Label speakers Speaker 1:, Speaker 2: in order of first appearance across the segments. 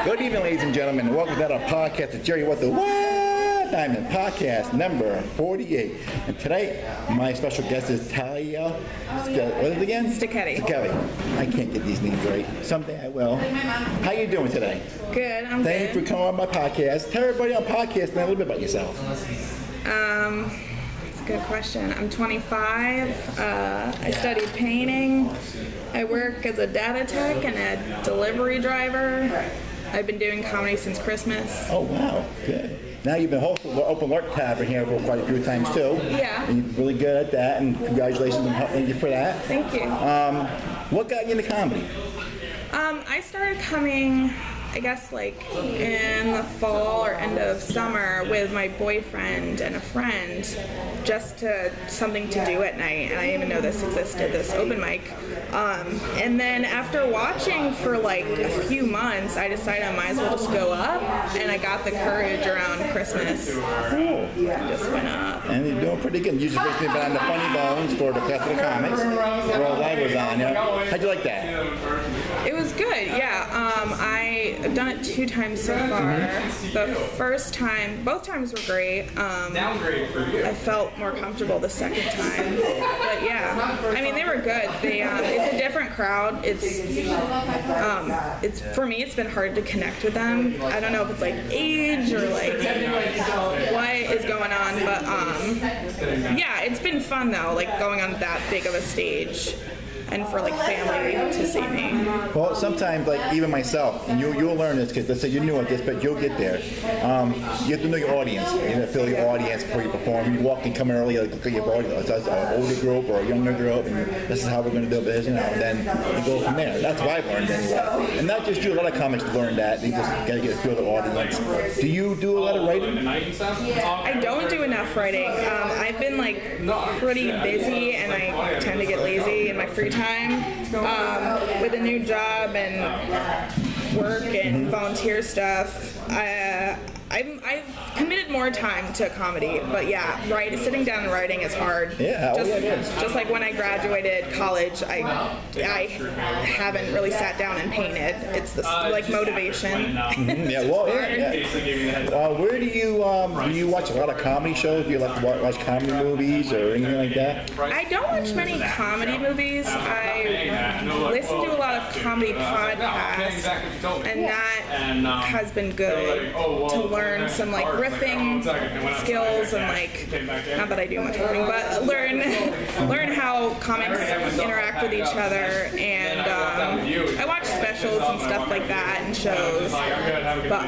Speaker 1: Good evening, ladies and gentlemen. Welcome to our podcast, the Jerry What the What Dymond podcast number 48. And today, my special guest is Ta-Lia. What is it again?
Speaker 2: Sticchetti.
Speaker 1: I can't get these names right. Someday I will. How you doing today?
Speaker 2: Good. I'm
Speaker 1: Thank you for coming on my podcast. Tell everybody on podcast a little bit about yourself.
Speaker 2: It's a good question. I'm 25. I studied painting. I work as a data tech and a delivery driver. I've been doing comedy since Christmas.
Speaker 1: Oh, wow. Good. Now you've been hosting the Open Lark Tavern here for quite a few times, too.
Speaker 2: Yeah.
Speaker 1: And you're really good at that, and congratulations and thank you for that.
Speaker 2: Thank you.
Speaker 1: What got you into comedy?
Speaker 2: I started coming, I guess, like in the fall or end of summer with my boyfriend and a friend, just to something to do at night, and I didn't even know this existed, this open mic. And then after watching for like a few months, I decided I might as well just go up, and I got the courage around Christmas.
Speaker 1: Cool.
Speaker 2: And just went up.
Speaker 1: And you're doing pretty good. You just recently been on the Funny Bones for the Fest of the Comics, where all I was on. How'd you like that?
Speaker 2: It was good, yeah. I've done it 2 times so far. The first time, both times were great. I felt more comfortable the second time. But yeah, I mean, they were good. It's a different crowd. It's for me, it's been hard to connect with them. I don't know if it's like age or like what is going on, but yeah, it's been fun though, like going on that big of a stage. And for like family to see me.
Speaker 1: Well, sometimes, like even myself, and you'll learn this because let's say you're new at this, but you'll get there. You have to know your audience. You have to feel your audience before you perform. You walk and come early, like look at your audience. It's an older group or a younger group, and this is how we're going to do this, and then you go from there. That's what I've learned anyway. And not just you. A lot of comics learn that. They just got to get a feel of the audience. Do you do a lot of writing?
Speaker 2: I don't do enough writing. I've been like pretty busy, and I tend to get lazy in my free time. With a new job and work and volunteer stuff, I've committed more time to comedy, but yeah, sitting down and writing is hard.
Speaker 1: Yeah,
Speaker 2: just like when I graduated college, I haven't really sat down and painted. It's this like motivation.
Speaker 1: Yeah, well, yeah. Where do you watch a lot of comedy shows? Do you like to watch comedy movies or anything like that?
Speaker 2: I don't watch many comedy movies. I listen to a lot of comedy podcasts, and that has been good to learn some like riffing skills and like, not that I do much riffing, but learn how comics interact with each other, and I watch specials and stuff like that and shows, but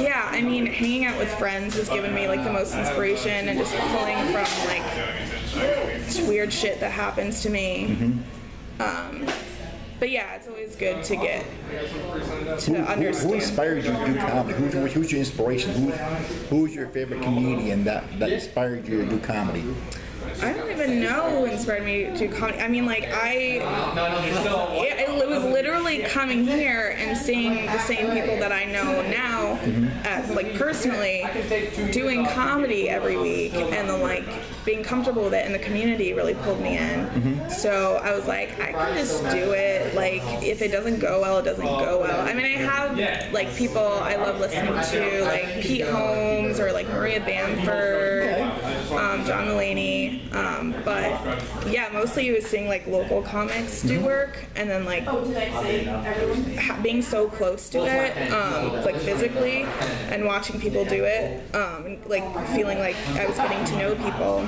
Speaker 2: yeah, I mean, hanging out with friends has given me like the most inspiration, and just pulling from like this weird shit that happens to me. But yeah, it's always good to get to understand.
Speaker 1: Who inspired you to do comedy? Who's your inspiration? Who's your favorite comedian that inspired you to do comedy?
Speaker 2: I don't even know who inspired me to do comedy. I mean, like, it was literally coming here and seeing the same people that I know now, like, personally, doing comedy every week, and then, like, being comfortable with it in the community really pulled me in. So I was like, I can just do it. Like, if it doesn't go well, it doesn't go well. I mean, I have, like, people I love listening to, like Pete Holmes or, like, Maria Bamford, John Mulaney. But yeah, mostly it was seeing like local comics do work, and then like being so close to it, like physically, and watching people do it, and like feeling like I was getting to know people.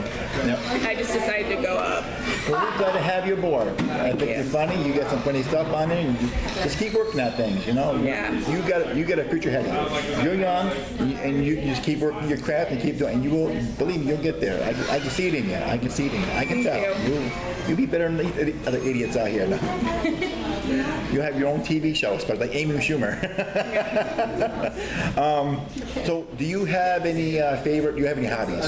Speaker 2: I just decided to go up.
Speaker 1: Well, we're glad to have you aboard. I think you're funny. You got some funny stuff on there, and just keep working at things. You know, you got a future ahead of you. You're young, and you just keep working your craft and keep doing. And you will, believe me, you'll get there. I can see it in you. I can see it in you. I can tell. You'll be better than the other idiots out here now. You have your own TV show, especially like Amy Schumer. So, do you have any favorite? Do you have any hobbies?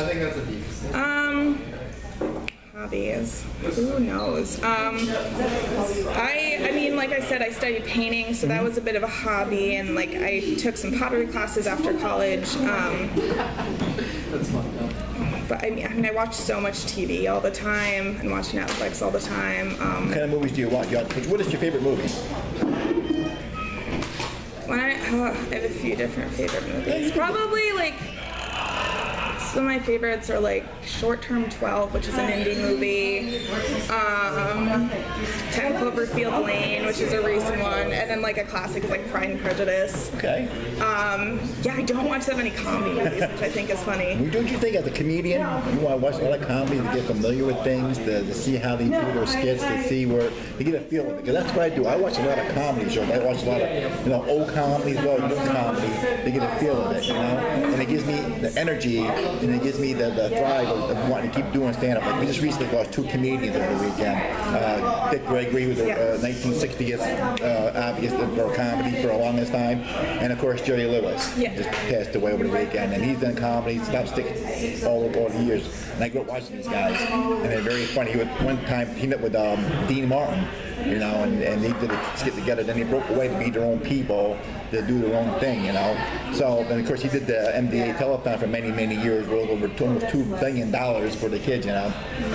Speaker 2: Hobbies. Who knows? I mean, like I said, I studied painting, so that was a bit of a hobby, and like I took some pottery classes after college. But I mean, I watch so much TV all the time, and watch Netflix all the time.
Speaker 1: What kind of movies do you watch? What is your favorite movie?
Speaker 2: I have a few different favorite movies. Probably like some of my favorites are like Short Term 12, which is an indie movie, 10 Cloverfield Lane, which is a recent one, and then like a classic is like Pride and Prejudice.
Speaker 1: Okay.
Speaker 2: Yeah, I don't watch that many comedy movies, which I think is funny.
Speaker 1: Don't you think as a comedian, you want to watch a lot of comedy to get familiar with things, to see how they do their skits, to see where, to get a feel of it? Because that's what I do. I watch a lot of comedy shows. I watch a lot of, old comedies, well, new comedy, to get a feel of it, And it gives me the energy, and it gives me the drive of wanting to keep doing stand-up. Like we just recently watched 2 comedians over the weekend. Dick Gregory, who was a 1960s obvious for comedy for a longest time, and of course Jerry Lewis just passed away over the weekend, and he's done comedy, slapstick all the years. And I grew up watching these guys, and they're very funny. One time he met with Dean Martin, and they did a skit together. Then he broke away to be their own people, to do their own thing, So then of course he did the MDA telethon for many, many years, rolled over almost $2 billion for the kids, and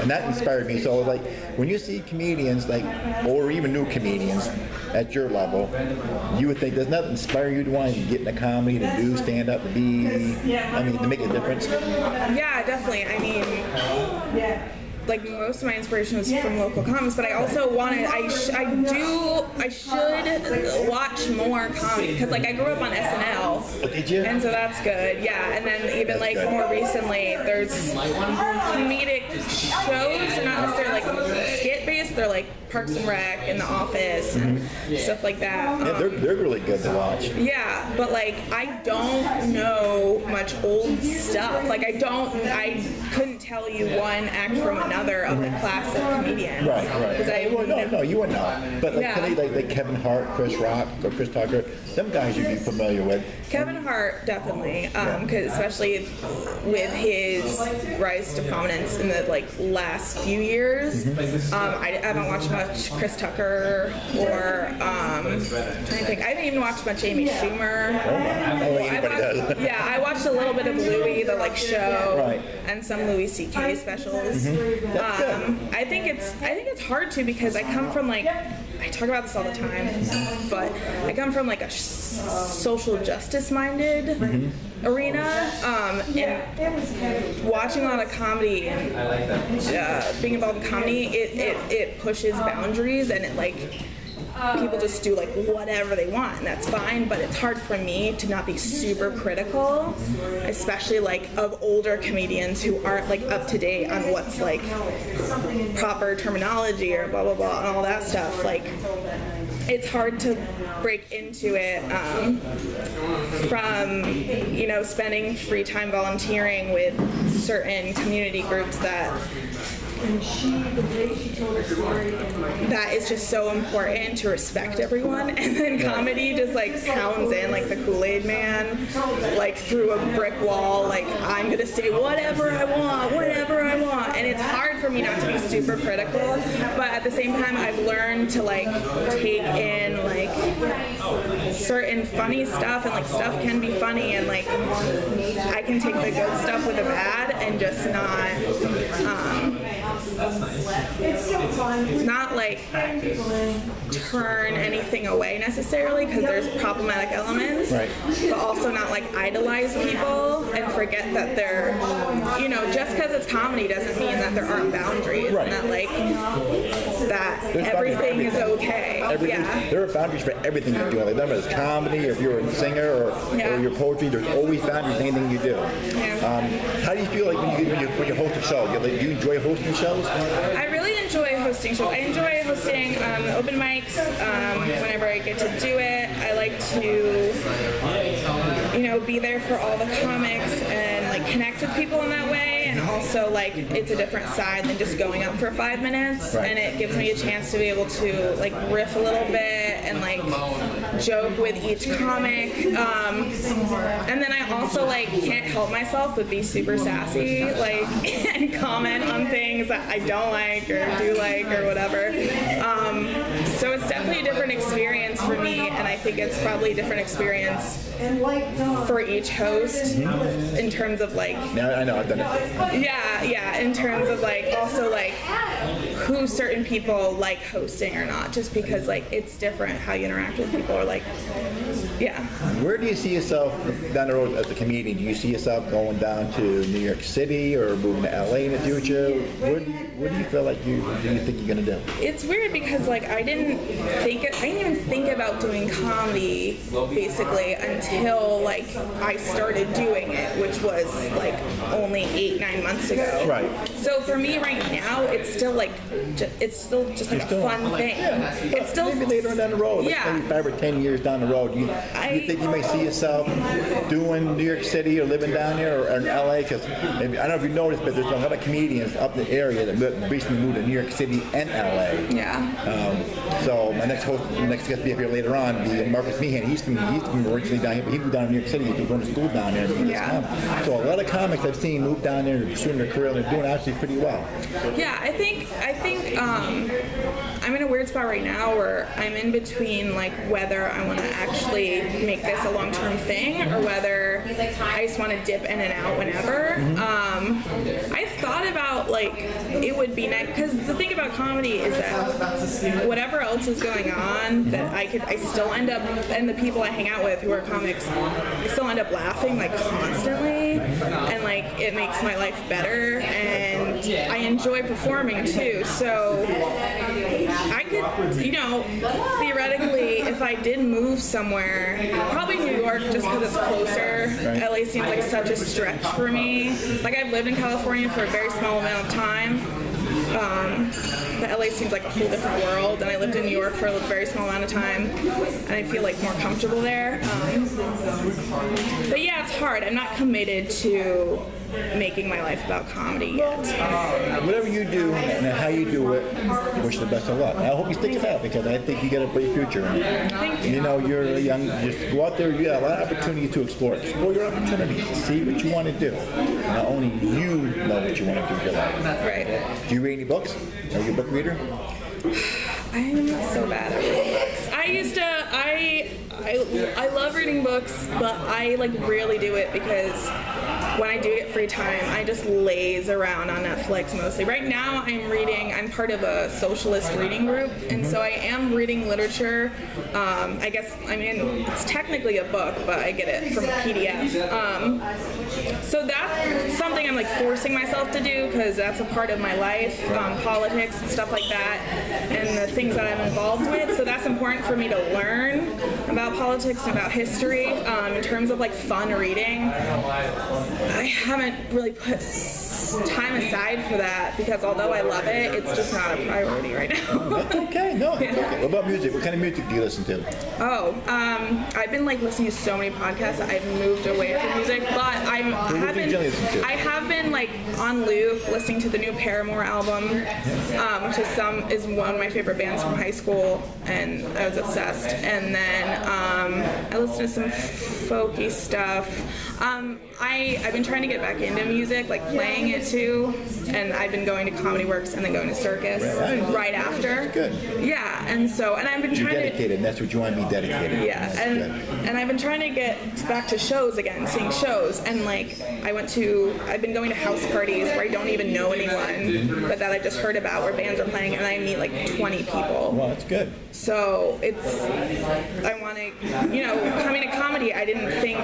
Speaker 1: that inspired me. So like when you see comedians or even new comedians at your level, you would think, doesn't that inspire you to want to get into comedy, to do stand up, to make a difference?
Speaker 2: Yeah, definitely. I mean, like most of my inspiration was from local comics, but I also I should watch more comedy, because like I grew up on SNL.
Speaker 1: Did you?
Speaker 2: And so that's good, yeah. And then even more recently, there's comedic shows, not necessarily like skit based. They're like Parks and Rec and The Office and stuff like that.
Speaker 1: Yeah, they're really good to watch.
Speaker 2: Yeah, but like I don't know much old stuff. Like I couldn't tell you one act from another of the class of comedians.
Speaker 1: Right. No, you would not. But like Kevin Hart, Chris Rock, or Chris Tucker, them guys you'd be familiar with.
Speaker 2: Kevin Hart, definitely, because especially with his rise to prominence in the last few years. I haven't watched much Chris Tucker or I'm trying to think. I haven't even watched much Amy Schumer. I watched a little bit of Louis, the show, and some Louis C.K. specials. I think it's hard to, because I come from I talk about this all the time, but I come from a social justice minded arena, and watching a lot of comedy and being involved in comedy, it pushes boundaries, and it people just do whatever they want, and that's fine, but it's hard for me to not be super critical, especially of older comedians who aren't up to date on what's proper terminology or blah blah blah and all that stuff. It's hard to break into it from spending free time volunteering with certain community groups that is just so important to respect everyone, and then comedy just pounds in the Kool-Aid man through a brick wall, I'm gonna say whatever I want, and it's hard for me not to be super critical, but at the same time I've learned to take in certain funny stuff, and stuff can be funny, and I can take the good stuff with the bad and just not turn anything away necessarily, because there's problematic elements, but also not idolize people and forget that they're, just because it's comedy doesn't mean that there aren't boundaries, and that everything is okay.
Speaker 1: There are boundaries for everything you do. Whether it's comedy, or if you're a singer, or your poetry, there's always boundaries in anything you do. How do you feel when you host a show? Do you enjoy hosting shows?
Speaker 2: I really enjoy hosting shows. I enjoy hosting open mics whenever I get to do it. I like to, be there for all the comics and connect with people in that way. And also it's a different side than just going up for 5 minutes, and it gives me a chance to be able to riff a little bit and joke with each comic, and then I also can't help myself but be super sassy and comment on things that I don't like or do or whatever, so it's definitely a different experience for me, and I think it's probably a different experience for each host in terms of
Speaker 1: Yeah, I know, I've done it.
Speaker 2: in terms of also who certain people like hosting or not, just because like it's different how you interact with people, or like, yeah.
Speaker 1: Where do you see yourself down the road as a comedian? Do you see yourself going down to New York City or moving to LA in the future? What do you feel like do you think you're gonna do?
Speaker 2: It's weird because like I didn't even think about doing comedy basically until like I started doing it, which was like only 8-9 months ago.
Speaker 1: Right.
Speaker 2: So for me right now, it's still like it's still just like a fun thing.
Speaker 1: Yeah.
Speaker 2: It's still
Speaker 1: maybe later on down the road, like
Speaker 2: yeah.
Speaker 1: maybe 5 or 10 years down the road. You think you may see yourself doing New York City or living down there or in LA? Because I don't know if you noticed, but there's a lot of comedians up in the area that recently moved to New York City and LA.
Speaker 2: Yeah.
Speaker 1: So my next guest will be up here later on, be Marcus Meehan. He's from originally down here, but he moved down to New York City. He's been going to school down there.
Speaker 2: Yeah.
Speaker 1: So a lot of comics I've seen move down there and pursuing their career, and they're doing actually pretty well.
Speaker 2: Yeah, I think I'm in a weird spot right now where I'm in between like whether I want to actually make this a long-term thing or whether I just want to dip in and out whenever. I thought about like it would be nice because the thing about comedy is that whatever else is going on, that I still end up, and the people I hang out with who are comics, I still end up laughing like constantly, and like it makes my life better, and I enjoy performing too. So I could, theoretically, if I did move somewhere, probably New York, just because it's closer.
Speaker 1: Right.
Speaker 2: LA seems like such a stretch for me. Like I've lived in California for a very small amount of time. But LA seems like a whole different world, and I lived in New York for a very small amount of time, and I feel like more comfortable there. But yeah, it's hard. I'm not committed to making my life about comedy yet.
Speaker 1: Whatever you do and how you do it, wish you the best of luck. I hope you stick it out because I think you got a bright future.
Speaker 2: Thank you.
Speaker 1: You're young. Just go out there. You got a lot of opportunity to explore. Explore your opportunities. See what you want to do. Not only you know what you want to do with your life.
Speaker 2: Right.
Speaker 1: Do you read any books? Are you a book reader?
Speaker 2: I'm so bad at reading books. I love reading books, but I like rarely do it because when I do get free time, I just laze around on Netflix mostly. Right now, I'm part of a socialist reading group, and so I am reading literature. It's technically a book, but I get it from a PDF. So that's something I'm like forcing myself to do because that's a part of my life, politics and stuff like that, and the things that I'm involved with. So that's important for me to learn about politics and about history. In terms of like fun reading, I haven't really put time aside for that because although I love it, it's just not a priority right now.
Speaker 1: That's okay. No, it's okay. What about music? What kind of music do you listen to?
Speaker 2: I've been like listening to so many podcasts that I've moved away from music, but I have been like on loop listening to the new Paramore album, which is one of my favorite bands from high school, and I was obsessed. And then I listened to some folky stuff. I've been trying to get back into music, like playing it too, and I've been going to Comedy Works and then going to Circus right after.
Speaker 1: Good.
Speaker 2: Yeah, and I've been
Speaker 1: You're
Speaker 2: trying
Speaker 1: dedicated, and that's what you want to be dedicated.
Speaker 2: Yeah, and I've been trying to get back to shows again, seeing shows, and like I've been going to house parties where I don't even know anyone, but that I just heard about where bands are playing, and I meet like 20 people.
Speaker 1: Well, that's good.
Speaker 2: So I want to, coming to comedy, I didn't think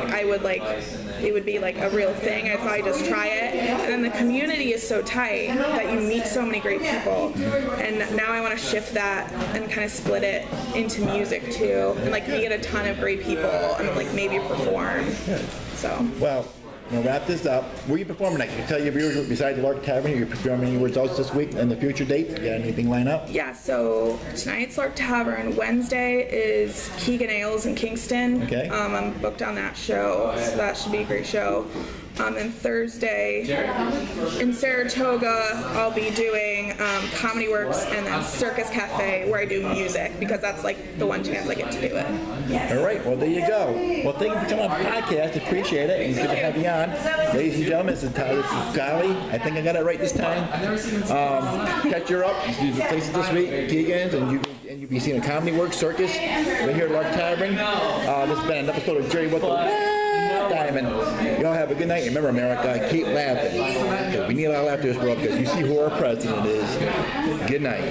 Speaker 2: it would be like a real thing. I thought I'd just try it, and then the community is so tight that you meet so many great people, and now I want to shift that and kind of split it into music too, and like meet a ton of great people and like maybe perform.
Speaker 1: Good.
Speaker 2: So.
Speaker 1: Well, we'll wrap this up. Where are you performing next? You tell your viewers besides Lark Tavern, you're performing anywhere else this week and the future dates? You got anything lined up?
Speaker 2: Yeah, so tonight's Lark Tavern. Wednesday is Keegan Ales in Kingston.
Speaker 1: Okay.
Speaker 2: I'm booked on that show, so that should be a great show. And Thursday in Saratoga, I'll be doing Comedy Works and then Circus Cafe, where I do music, because that's like the one chance I get to do it.
Speaker 1: All right, well, there you go. Well, thank you for coming on the podcast. Appreciate it, and good to have you on. Ladies and gentlemen, this is Ta-Lia. I think I got it right this time. Catch her up. These are places this week, Keegan's, and you'll be seeing a Comedy Works Circus right here at Lark Tavern. This has been an episode of Jerry What the at Dymond. Y'all have a good night. Remember, America, keep laughing. 'Cause we need a lot of laughter in this world because you see who our president is. Good night.